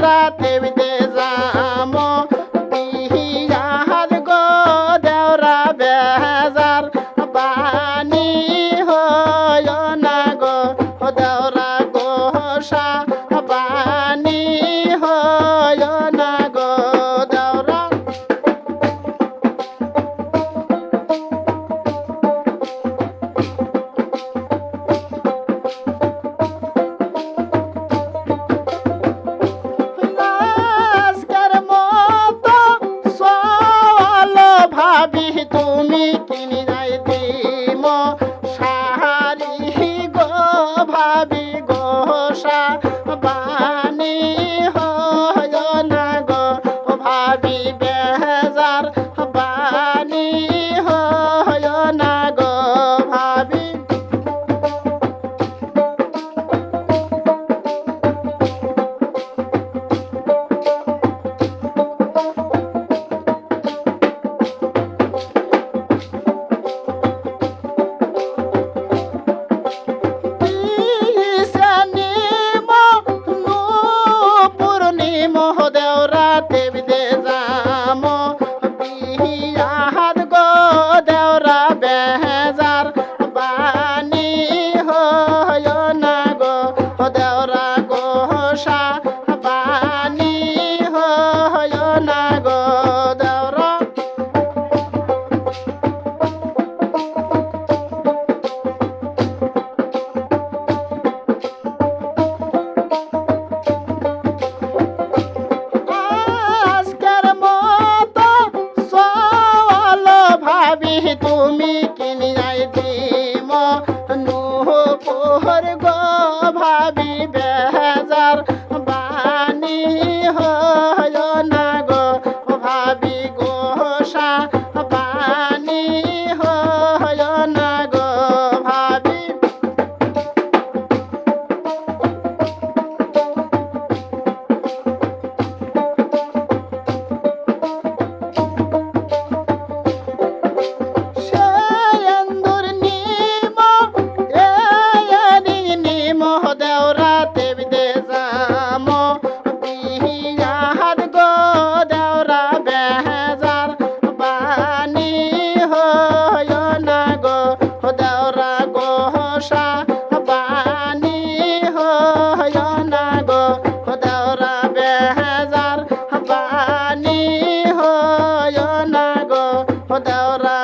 দেওরা তেবিতে যামো বিহার গো দেওরা বেজার বানি হয় না গো দেওরা গোসা বানি হয় না গো দেওরা আজকের মতো চলো ভাবি তুমি কিনি যাই দিম সাহারি গো ভাবি গোসা বানি হয় না গো ভাবি বেজার বানি হয় না গো ভাবি দেওরা তেবিতে যামো বিহার গো দেওরা বেজার বানি হয় না গো দেওরা গোসা বানি হয় না গো দেওরা আজকের মতো চলো ভাবি তুমি কিনি যাই দিম নুপুর গো ভাবি বেজার বানি হয় না গো ভাবি গোসা বানি হয় না গো ভাবি সেন্দুর নিম নিম দেওরা তেবিতে যামো বিহার গো দেওরা বেজার বানি হয় না গো দেওরা গোসা বানি হয় না গো দেওরা বেজার বানি হয় না গো দেওরা